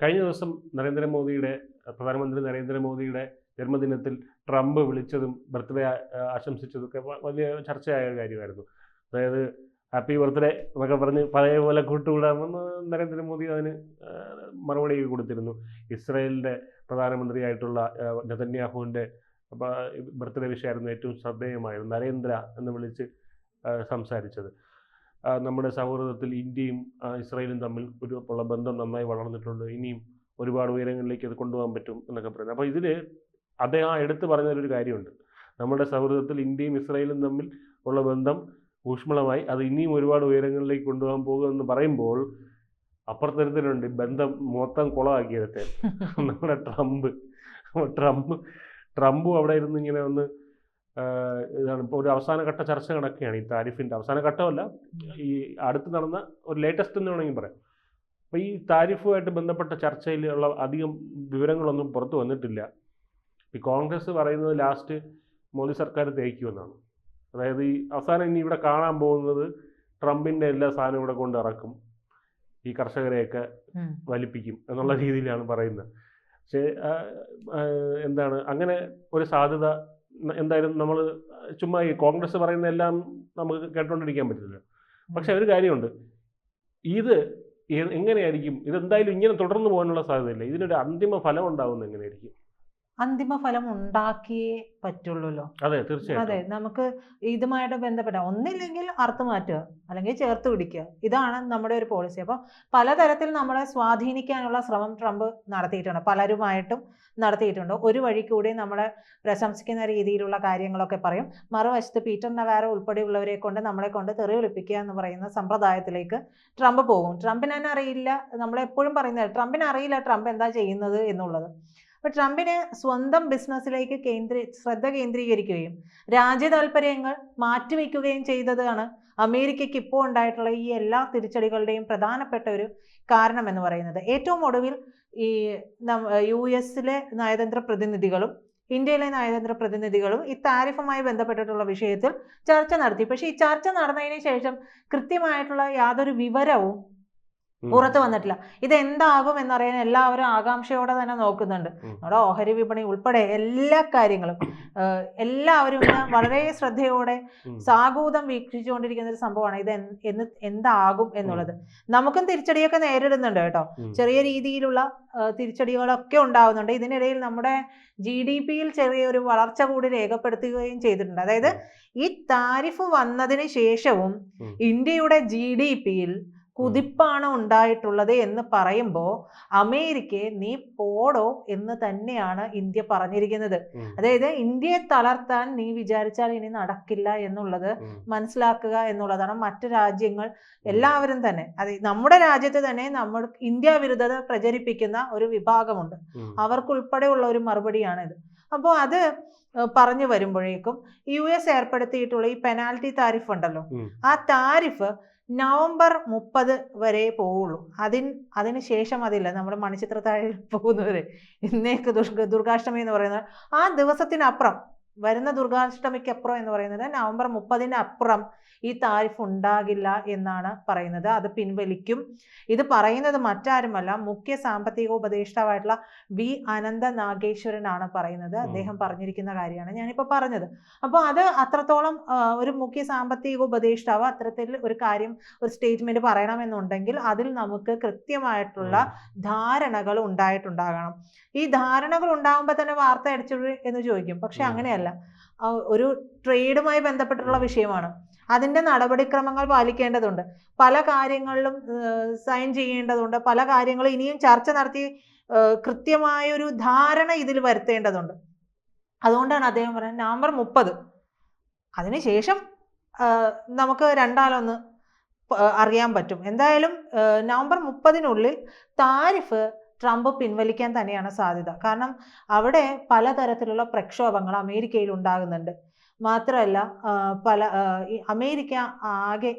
കഴിഞ്ഞ ദിവസം പ്രധാനമന്ത്രി നരേന്ദ്രമോദിയുടെ ജന്മദിനത്തിൽ ട്രംപ് വിളിച്ചതും ബർത്ത്ഡേ ആശംസിച്ചതൊക്കെ വലിയ ചർച്ചയായ കാര്യമായിരുന്നു. അതായത് ഹാപ്പി ബർത്ത്ഡേ എന്നൊക്കെ പറഞ്ഞ് പഴയ പോലെ കൂട്ടുകൂടാമെന്ന് നരേന്ദ്രമോദി അതിന് മറുപടി കൊടുത്തിരുന്നു. ഇസ്രായേലിൻ്റെ പ്രധാനമന്ത്രിയായിട്ടുള്ള നെതന്യാഹുവിൻ്റെ ബർത്ത്ഡേ വിഷയമായിരുന്നു ഏറ്റവും ശ്രദ്ധേയമായത്. നരേന്ദ്ര എന്ന് വിളിച്ച് സംസാരിച്ചത്. നമ്മുടെ സൗഹൃദത്തിൽ ഇന്ത്യയും ഇസ്രായേലും തമ്മിൽ ഉള്ള ബന്ധം നന്നായി വളർന്നിട്ടുണ്ട്, ഇനിയും ഒരുപാട് ഉയരങ്ങളിലേക്ക് അത് കൊണ്ടുപോകാൻ പറ്റും എന്നൊക്കെ പറയുന്നത്. അപ്പോൾ ഇതിൽ അദ്ദേഹം എടുത്തു പറഞ്ഞൊരു കാര്യമുണ്ട്. നമ്മുടെ സൗഹൃദത്തിൽ ഇന്ത്യയും ഇസ്രായേലും തമ്മിൽ ഉള്ള ബന്ധം ഊഷ്മളമായി, അത് ഇനിയും ഒരുപാട് ഉയരങ്ങളിലേക്ക് കൊണ്ടുപോകാൻ പോകുമെന്ന് പറയുമ്പോൾ അപ്പുറത്തരത്തിലുണ്ട് ബന്ധം മൊത്തം കുളമാക്കിയെടുത്തെ നമ്മുടെ ട്രംപും അവിടെ ഇരുന്ന് ഇങ്ങനെ ഒന്ന് ഇതാണ് ഇപ്പോൾ ഒരു അവസാനഘട്ട ചർച്ച കണക്കെയാണ് ഈ താരിഫിൻ്റെ. അവസാന ഘട്ടമല്ല, ഈ അടുത്ത് നടന്ന ഒരു ലേറ്റസ്റ്റ് എന്ന് വേണമെങ്കിൽ പറയാം. അപ്പോൾ ഈ താരിഫുമായിട്ട് ബന്ധപ്പെട്ട ചർച്ചയിലുള്ള അധികം വിവരങ്ങളൊന്നും പുറത്തു വന്നിട്ടില്ല. ഈ കോൺഗ്രസ് പറയുന്നത് ലാസ്റ്റ് മോദി സർക്കാർ തേക്കുമെന്നാണ്. അതായത് ഈ അവസാനം ഇനി ഇവിടെ കാണാൻ പോകുന്നത് ട്രംപിൻ്റെ എല്ലാ സാധനവും ഇവിടെ കൊണ്ട് ഇറക്കും, ഈ കർഷകരെയൊക്കെ വലിപ്പിക്കും എന്നുള്ള രീതിയിലാണ് പറയുന്നത്. പക്ഷേ എന്താണ് അങ്ങനെ ഒരു സാധ്യത എന്തായാലും നമ്മൾ ചുമ്മാ ഈ കോൺഗ്രസ് പറയുന്നതെല്ലാം നമുക്ക് കേട്ടോണ്ടിരിക്കാൻ പറ്റില്ല. പക്ഷെ ഒരു കാര്യമുണ്ട്, ഇത് എങ്ങനെയായിരിക്കും, ഇതെന്തായാലും ഇങ്ങനെ തുടർന്നു പോകാനുള്ള സാധ്യതയില്ല. ഇതിനൊരു അന്തിമ ഫലം ഉണ്ടാവുന്നത് എങ്ങനെയായിരിക്കും? അന്തിമ ഫലം ഉണ്ടാക്കിയേ പറ്റുള്ളൂല്ലോ. അതെ, തീർച്ചയായും. അതെ, നമുക്ക് ഇതുമായിട്ട് ബന്ധപ്പെട്ട ഒന്നില്ലെങ്കിൽ അറുത്ത് മാറ്റുക, അല്ലെങ്കിൽ ചേർത്ത് പിടിക്കുക. ഇതാണ് നമ്മുടെ ഒരു പോളിസി. അപ്പോൾ പലതരത്തിൽ നമ്മളെ സ്വാധീനിക്കാനുള്ള ശ്രമം ട്രംപ് നടത്തിയിട്ടുണ്ട്, പലരുമായിട്ടും നടത്തിയിട്ടുണ്ട്. ഒരു വഴി കൂടി നമ്മളെ പ്രശംസിക്കുന്ന രീതിയിലുള്ള കാര്യങ്ങളൊക്കെ പറയും, മറുവശത്ത് പീറ്റർ നവാരോ ഉൾപ്പെടെയുള്ളവരെ കൊണ്ട് നമ്മളെ കൊണ്ട് തെറി വിളിപ്പിക്കുക എന്ന് പറയുന്ന സമ്പ്രദായത്തിലേക്ക് ട്രംപ് പോകും. ട്രംപിന് തന്നെ അറിയില്ല, നമ്മളെപ്പോഴും പറയുന്നത് ട്രംപിന് അറിയില്ല ട്രംപ് എന്താ ചെയ്യുന്നത് എന്നുള്ളത്. അപ്പോൾ ട്രംപിന് സ്വന്തം ബിസിനസ്സിലേക്ക് ശ്രദ്ധ കേന്ദ്രീകരിക്കുകയും രാജ്യ താല്പര്യങ്ങൾ മാറ്റിവെക്കുകയും ചെയ്തതാണ് അമേരിക്കയ്ക്ക് ഇപ്പോൾ ഉണ്ടായിട്ടുള്ള ഈ എല്ലാ തിരിച്ചടികളുടെയും പ്രധാനപ്പെട്ട ഒരു കാരണം എന്ന് പറയുന്നത്. ഏറ്റവും ഒടുവിൽ ഈ US-ലെ നയതന്ത്ര പ്രതിനിധികളും ഇന്ത്യയിലെ നയതന്ത്ര പ്രതിനിധികളും ഈ താരിഫുമായി ബന്ധപ്പെട്ടിട്ടുള്ള വിഷയത്തിൽ ചർച്ച നടത്തി. പക്ഷേ ഈ ചർച്ച നടന്നതിന് ശേഷം കൃത്യമായിട്ടുള്ള യാതൊരു വിവരവും പുറത്തു വന്നിട്ടില്ല. ഇതെന്താകും എന്നറിയാൻ എല്ലാവരും ആകാംക്ഷയോടെ തന്നെ നോക്കുന്നുണ്ട്. നമ്മുടെ ഓഹരി വിപണി ഉൾപ്പെടെ എല്ലാ കാര്യങ്ങളും എല്ലാവരും വളരെ ശ്രദ്ധയോടെ സാഗൂതം വീക്ഷിച്ചുകൊണ്ടിരിക്കുന്ന ഒരു സംഭവമാണ് ഇത് എന്താകും എന്നുള്ളത്. നമുക്കും തിരിച്ചടിയൊക്കെ നേരിടുന്നുണ്ട് കേട്ടോ, ചെറിയ രീതിയിലുള്ള തിരിച്ചടികളൊക്കെ ഉണ്ടാവുന്നുണ്ട്. ഇതിനിടയിൽ നമ്മുടെ GDP-യിൽ ചെറിയൊരു വളർച്ച കൂടി രേഖപ്പെടുത്തുകയും ചെയ്തിട്ടുണ്ട്. അതായത് ഈ താരിഫ് വന്നതിന് ശേഷവും ഇന്ത്യയുടെ GDP-യിൽ കുതിപ്പാണ് ഉണ്ടായിട്ടുള്ളത് എന്ന് പറയുമ്പോൾ അമേരിക്കയെ നീ പോടോ എന്ന് തന്നെയാണ് ഇന്ത്യ പറഞ്ഞിരിക്കുന്നത്. അതായത് ഇന്ത്യയെ തളർത്താൻ നീ വിചാരിച്ചാൽ ഇനി നടക്കില്ല എന്നുള്ളത് മനസ്സിലാക്കുക എന്നുള്ളതാണ്. മറ്റു രാജ്യങ്ങൾ എല്ലാവരും തന്നെ, അത് നമ്മുടെ രാജ്യത്ത് തന്നെ നമ്മൾ ഇന്ത്യ വിരുദ്ധത പ്രചരിപ്പിക്കുന്ന ഒരു വിഭാഗമുണ്ട്, അവർക്കുൾപ്പെടെയുള്ള ഒരു മറുപടിയാണിത്. അപ്പോൾ അത് പറഞ്ഞു വരുമ്പോഴേക്കും US ഏർപ്പെടുത്തിയിട്ടുള്ള ഈ പെനാൽറ്റി താരിഫ് ഉണ്ടല്ലോ, ആ താരിഫ് നവംബർ 30 വരെ പോവുള്ളൂ. അതിന് ശേഷം അതില്ല. നമ്മുടെ മണിച്ചിത്രത്താഴിൽ പോകുന്നവര് ഇന്നേക്ക് ദുർഗാഷ്ടമി എന്ന് പറയുന്നത് ആ ദിവസത്തിനപ്പുറം, വരുന്ന ദുർഗാഷ്ടമിക്കപ്പുറം എന്ന് പറയുന്നത് നവംബർ 30-ന് അപ്പുറം ഈ താരിഫ് ഉണ്ടാകില്ല എന്നാണ് പറയുന്നത്. അത് പിൻവലിക്കും. ഇത് പറയുന്നത് മറ്റാരുമല്ല, മുഖ്യ സാമ്പത്തിക ഉപദേഷ്ടാവായിട്ടുള്ള V. അനന്ത നാഗേശ്വരനാണ് പറയുന്നത്. അദ്ദേഹം പറഞ്ഞിരിക്കുന്ന കാര്യമാണ് ഞാനിപ്പോൾ പറഞ്ഞത്. അപ്പോൾ അത് അത്രത്തോളം ഒരു മുഖ്യ സാമ്പത്തിക ഉപദേഷ്ടാവ് അത്തരത്തിൽ ഒരു കാര്യം, ഒരു സ്റ്റേറ്റ്മെന്റ് പറയണമെന്നുണ്ടെങ്കിൽ അതിൽ നമുക്ക് കൃത്യമായിട്ടുള്ള ധാരണകൾ ഉണ്ടായിട്ടുണ്ടാകണം. ഈ ധാരണകൾ ഉണ്ടാകുമ്പോൾ തന്നെ വാർത്ത അടിച്ചു എന്ന് ചോദിക്കും. പക്ഷെ അങ്ങനെയല്ല, ഒരു ട്രേഡുമായി ബന്ധപ്പെട്ടുള്ള വിഷയമാണ്. അതിൻ്റെ നടപടിക്രമങ്ങൾ പാലിക്കേണ്ടതുണ്ട്, പല കാര്യങ്ങളിലും സൈൻ ചെയ്യേണ്ടതുണ്ട്, പല കാര്യങ്ങളും ഇനിയും ചർച്ച നടത്തി കൃത്യമായൊരു ധാരണ ഇതിൽ വരുത്തേണ്ടതുണ്ട്. അതുകൊണ്ടാണ് അദ്ദേഹം പറയുന്നത് നവംബർ 30, അതിനുശേഷം നമുക്ക് രണ്ടാലൊന്ന് അറിയാൻ പറ്റും. എന്തായാലും നവംബർ 30-നുള്ളിൽ താരിഫ് ട്രംപ് പിൻവലിക്കാൻ തന്നെയാണ് സാധ്യത. കാരണം അവിടെ പലതരത്തിലുള്ള പ്രക്ഷോഭങ്ങൾ അമേരിക്കയിൽ ഉണ്ടാകുന്നുണ്ട്. മാത്രമല്ല അമേരിക്ക ആകെ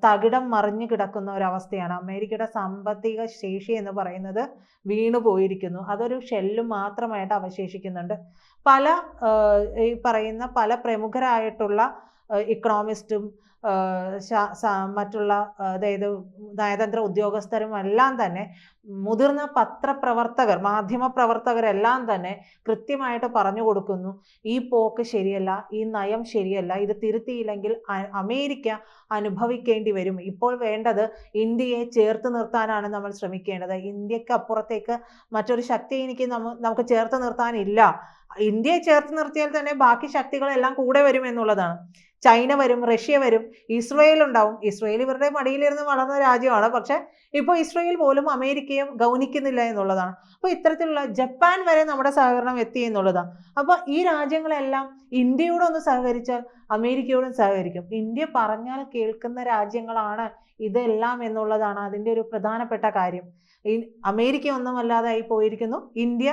തകിടം മറിഞ്ഞു കിടക്കുന്ന ഒരവസ്ഥയാണ്. അമേരിക്കയുടെ സാമ്പത്തിക ശേഷി എന്ന് പറയുന്നത് വീണു പോയിരിക്കുന്നു. അതൊരു ഷെല്ല് മാത്രമായിട്ട് അവശേഷിക്കുന്നുണ്ട്. ഈ പറയുന്ന പല പ്രമുഖരായിട്ടുള്ള ഇക്കണോമിസ്റ്റും മറ്റുള്ള അതായത് നയതന്ത്ര ഉദ്യോഗസ്ഥരും എല്ലാം തന്നെ മുതിർന്ന പത്രപ്രവർത്തകർ, മാധ്യമ പ്രവർത്തകരെല്ലാം തന്നെ കൃത്യമായിട്ട് പറഞ്ഞു കൊടുക്കുന്നു, ഈ പോക്ക് ശരിയല്ല, ഈ നയം ശരിയല്ല, ഇത് തിരുത്തിയില്ലെങ്കിൽ അമേരിക്ക അനുഭവിക്കേണ്ടി വരും. ഇപ്പോൾ വേണ്ടത് ഇന്ത്യയെ ചേർത്ത് നിർത്താനാണ് നമ്മൾ ശ്രമിക്കേണ്ടത്. ഇന്ത്യക്ക് അപ്പുറത്തേക്ക് മറ്റൊരു ശക്തി നമുക്ക് ചേർത്ത് നിർത്താനില്ല. ഇന്ത്യയെ ചേർത്ത് നിർത്തിയാൽ തന്നെ ബാക്കി ശക്തികളെല്ലാം കൂടെ വരും എന്നുള്ളതാണ്. ചൈന വരും, റഷ്യ വരും, ഇസ്രയേൽ ഉണ്ടാവും. ഇസ്രയേൽ ഇവരുടെ മടിയിലിരുന്ന് വളർന്ന രാജ്യമാണ്. പക്ഷെ ഇപ്പോൾ ഇസ്രയേൽ പോലും അമേരിക്കയെ ഗൗനിക്കുന്നില്ല എന്നുള്ളതാണ്. അപ്പോൾ ഇത്തരത്തിലുള്ള ജപ്പാൻ വരെ നമ്മുടെ സഹകരണം എത്തി എന്നുള്ളതാണ്. അപ്പോൾ ഈ രാജ്യങ്ങളെല്ലാം ഇന്ത്യയോടൊന്ന് സഹകരിച്ചാൽ അമേരിക്കയോടും സഹകരിക്കും. ഇന്ത്യ പറഞ്ഞാൽ കേൾക്കുന്ന രാജ്യങ്ങളാണ് ഇതെല്ലാം എന്നുള്ളതാണ് അതിൻ്റെ ഒരു പ്രധാനപ്പെട്ട കാര്യം. അമേരിക്ക ഒന്നുമല്ലാതായി പോയിരിക്കുന്നു, ഇന്ത്യ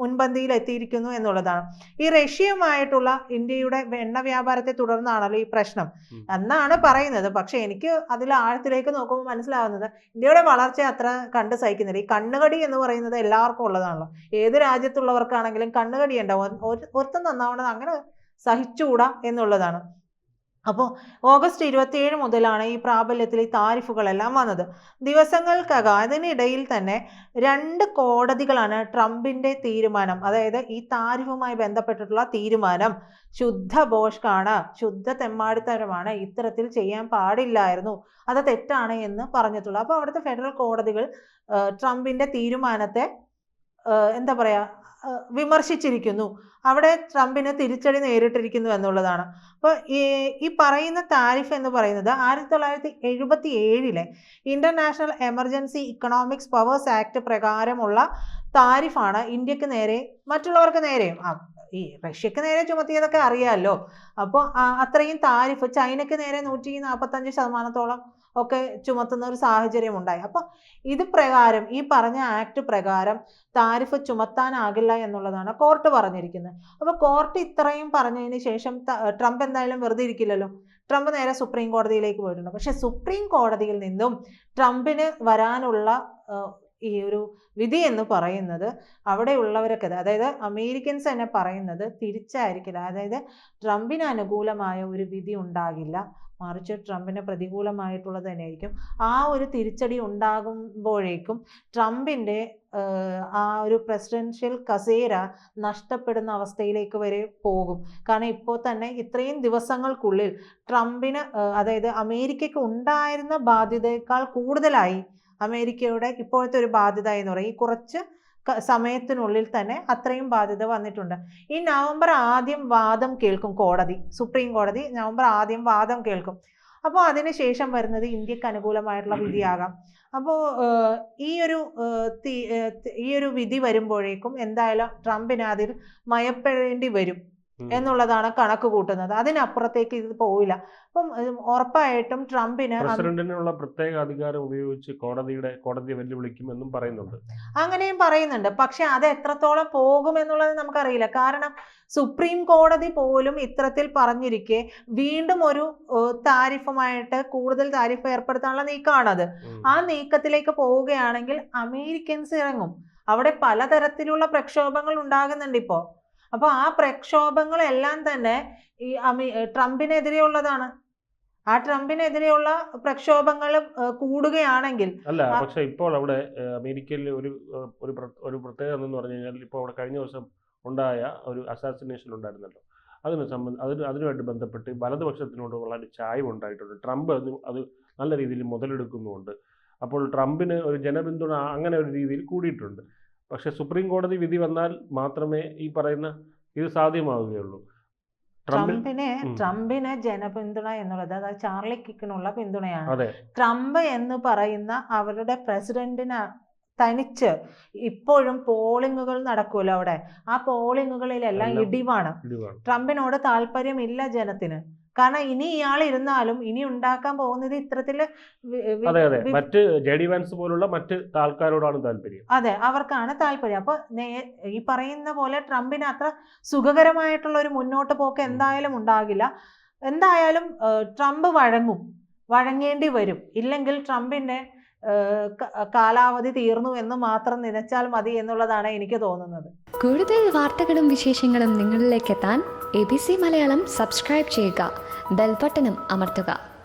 മുൻപന്തിയിൽ എത്തിയിരിക്കുന്നു എന്നുള്ളതാണ്. ഈ റഷ്യയുമായിട്ടുള്ള ഇന്ത്യയുടെ എണ്ണ വ്യാപാരത്തെ തുടർന്നാണല്ലോ ഈ പ്രശ്നം എന്നാണ് പറയുന്നത്. പക്ഷെ എനിക്ക് അതിൽ ആഴത്തിലേക്ക് നോക്കുമ്പോൾ മനസ്സിലാവുന്നത് ഇന്ത്യയുടെ വളർച്ച അത്ര കണ്ട് സഹിക്കുന്നില്ല. ഈ കണ്ണുകടി എന്ന് പറയുന്നത് എല്ലാവർക്കും ഉള്ളതാണല്ലോ. ഏത് രാജ്യത്തുള്ളവർക്കാണെങ്കിലും കണ്ണുകടി ഉണ്ടാവും. ഒരുത്തം നന്നാവണത് അങ്ങനെ സഹിച്ചുകൂടാ എന്നുള്ളതാണ്. അപ്പോൾ ഓഗസ്റ്റ് 27 മുതലാണ് ഈ പ്രാബല്യത്തിൽ ഈ താരിഫുകളെല്ലാം വന്നത്. ദിവസങ്ങൾക്കകം അതിനിടയിൽ തന്നെ 2 കോടതികളാണ് ട്രംപിന്റെ തീരുമാനം, അതായത് ഈ താരിഫുമായി ബന്ധപ്പെട്ടിട്ടുള്ള തീരുമാനം ശുദ്ധ ബോഷ്കാണ്, ശുദ്ധ തെമ്മാടിത്തരമാണ്, ഇത്തരത്തിൽ ചെയ്യാൻ പാടില്ലായിരുന്നു, അത് തെറ്റാണ് എന്ന് പറഞ്ഞിട്ടുള്ളത്. അപ്പോൾ അവിടുത്തെ ഫെഡറൽ കോടതികൾ ട്രംപിന്റെ തീരുമാനത്തെ എന്താ പറയാ വിമർശിച്ചിരിക്കുന്നു. അവിടെ ട്രംപിന് തിരിച്ചടി നേരിട്ടിരിക്കുന്നു എന്നുള്ളതാണ്. അപ്പോൾ ഈ പറയുന്ന താരിഫ് എന്ന് പറയുന്നത് 1977 international emergency economics powers act പ്രകാരമുള്ള താരിഫാണ് ഇന്ത്യക്ക് നേരെ മറ്റുള്ളവർക്ക് നേരെയും. ഈ റഷ്യക്ക് നേരെ ചുമത്തിയതൊക്കെ അറിയാമല്ലോ. അപ്പോൾ അത്രയും താരിഫ് ചൈനയ്ക്ക് നേരെ 145% ഒക്കെ ചുമത്തുന്ന ഒരു സാഹചര്യം ഉണ്ടായി. അപ്പോൾ ഇത് പ്രകാരം, ഈ പറഞ്ഞ ആക്ട് പ്രകാരം താരിഫ് ചുമത്താനാകില്ല എന്നുള്ളതാണ് കോർട്ട് പറഞ്ഞിരിക്കുന്നത്. അപ്പോൾ കോർട്ട് ഇത്രയും പറഞ്ഞതിന് ശേഷം ട്രംപ് എന്തായാലും വെറുതെ ഇരിക്കില്ലല്ലോ. ട്രംപ് നേരെ സുപ്രീം കോടതിയിലേക്ക് പോയിട്ടുണ്ട്. പക്ഷെ സുപ്രീം കോടതിയിൽ നിന്നും ട്രംപിന് വരാനുള്ള ഈ ഒരു വിധി എന്ന് പറയുന്നത് അവിടെയുള്ളവരൊക്കെ, അതായത് അമേരിക്കൻസ് തന്നെ പറയുന്നത് തിരിച്ചായിരിക്കില്ല. അതായത് ട്രംപിന് അനുകൂലമായ ഒരു വിധി ഉണ്ടാകില്ല, മറിച്ച് ട്രംപിന് പ്രതികൂലമായിട്ടുള്ളത് തന്നെയായിരിക്കും. ആ ഒരു തിരിച്ചടി ഉണ്ടാകുമ്പോഴേക്കും ട്രംപിൻ്റെ ആ ഒരു പ്രസിഡൻഷ്യൽ കസേര നഷ്ടപ്പെടുന്ന അവസ്ഥയിലേക്ക് വരെ പോകും. കാരണം ഇപ്പോൾ തന്നെ ഇത്രയും ദിവസങ്ങൾക്കുള്ളിൽ ട്രംപിന് അതായത് അമേരിക്കയ്ക്ക് ഉണ്ടായിരുന്ന ബാധ്യതയേക്കാൾ കൂടുതലായി അമേരിക്കയുടെ ഇപ്പോഴത്തെ ഒരു ബാധ്യത എന്ന് പറയും. ഈ കുറച്ച് സമയത്തിനുള്ളിൽ തന്നെ അത്രയും ബാധ്യത വന്നിട്ടുണ്ട്. ഈ നവംബർ ആദ്യം വാദം കേൾക്കും കോടതി, സുപ്രീം കോടതി നവംബർ ആദ്യം വാദം കേൾക്കും. അപ്പോൾ അതിനുശേഷം വരുന്നത് ഇന്ത്യക്ക് അനുകൂലമായിട്ടുള്ള വിധിയാകാം. അപ്പോൾ ഈ ഒരു വിധി വരുമ്പോഴേക്കും എന്തായാലും ട്രംപിന് അതിൽ മയപ്പെടേണ്ടി വരും എന്നുള്ളതാണ് കണക്ക് കൂട്ടുന്നത്. അതിനപ്പുറത്തേക്ക് ഇത് പോവില്ല. അപ്പം ഉറപ്പായിട്ടും ട്രംപിന് പ്രസിഡന്റിനുള്ള പ്രത്യേക അധികാരം ഉപയോഗിച്ച് കോടതിയെ വെല്ലുവിളിക്കുമെന്നും പറയുന്നുണ്ട്. അങ്ങനെയും പറയുന്നുണ്ട്. പക്ഷെ അത് എത്രത്തോളം പോകുമെന്നുള്ളത് നമുക്കറിയില്ല. കാരണം സുപ്രീം കോടതി പോലും ഇത്തരത്തിൽ പറഞ്ഞിരിക്കെ വീണ്ടും ഒരു താരിഫുമായിട്ട് കൂടുതൽ താരിഫ് ഏർപ്പെടുത്താനുള്ള നീക്കമാണത്. ആ നീക്കത്തിലേക്ക് പോവുകയാണെങ്കിൽ അമേരിക്കൻസ് ഇറങ്ങും. അവിടെ പലതരത്തിലുള്ള പ്രക്ഷോഭങ്ങൾ ഉണ്ടാകുന്നുണ്ട് ഇപ്പോൾ. അപ്പോൾ ആ പ്രക്ഷോഭങ്ങളെല്ലാം തന്നെ ഈ ട്രംപിനെതിരെയുള്ളതാണ്. ആ ട്രംപിനെതിരെയുള്ള പ്രക്ഷോഭങ്ങൾ കൂടുകയാണെങ്കിൽ പക്ഷെ ഇപ്പോൾ അവിടെ അമേരിക്കയിൽ ഒരു പ്രത്യേകത എന്ന് പറഞ്ഞു കഴിഞ്ഞാൽ, ഇപ്പോൾ അവിടെ കഴിഞ്ഞ ദിവസം ഉണ്ടായ ഒരു അസാസിനേഷൻ ഉണ്ടായിരുന്നല്ലോ, അതിനുമായിട്ട് ബന്ധപ്പെട്ട് വലതുപക്ഷത്തിനോട് വളരെ ചായ്വ് ഉണ്ടായിട്ടുണ്ട്. ട്രംപ് അത് നല്ല രീതിയിൽ മുതലെടുക്കുന്നുമുണ്ട്. അപ്പോൾ ട്രംപിന് ഒരു ജനപിന്തുണ അങ്ങനെ ഒരു രീതിയിൽ കൂടിയിട്ടുണ്ട്. പക്ഷെ സുപ്രീം കോടതി വിധി വന്നാൽ മാത്രമേ ഈ പറയുന്ന ഇത് സാധ്യമാവുകയുള്ളൂ. ട്രംപിന് ജനപിന്തുണ എന്നുള്ളത് അതായത് ചാർലി കിക്കിനുള്ള പിന്തുണയാണ്. ട്രംപ് എന്ന് പറയുന്ന അവരുടെ പ്രസിഡന്റിന് തനിച്ച് ഇപ്പോഴും പോളിങ്ങുകൾ നടക്കുമല്ലോ അവിടെ, ആ പോളിങ്ങുകളിലെല്ലാം ഇടിവാണ്. ട്രംപിനോട് താല്പര്യമില്ല ജനത്തിന്. കാരണം ഇനി ഇയാൾ ഇരുന്നാലും ഇനി ഉണ്ടാക്കാൻ പോകുന്നത് ഇത്തരത്തില് മറ്റ് ജെഡി വാൻസ് പോലുള്ള മറ്റ് ആൾക്കാരോടാണ് താല്പര്യം. അതെ, അവർക്കാണ് താല്പര്യം. അപ്പൊ ഈ പറയുന്ന പോലെ ട്രംപിന് അത്ര സുഖകരമായിട്ടുള്ള ഒരു മുന്നോട്ട് പോക്ക് എന്തായാലും ഉണ്ടാകില്ല. എന്തായാലും ട്രംപ് വഴങ്ങേണ്ടി വരും. ഇല്ലെങ്കിൽ ട്രംപിന്റെ കാലാവധി തീർന്നു എന്ന് മാത്രം നനച്ചാൽ മതി എന്നുള്ളതാണ് എനിക്ക് തോന്നുന്നത്. കൂടുതൽ വാർത്തകളും വിശേഷങ്ങളും നിങ്ങളിലേക്ക് എത്താൻ ABC മലയാളം സബ്സ്ക്രൈബ് ചെയ്യുക. ബെൽബട്ടനും അമർത്തുക.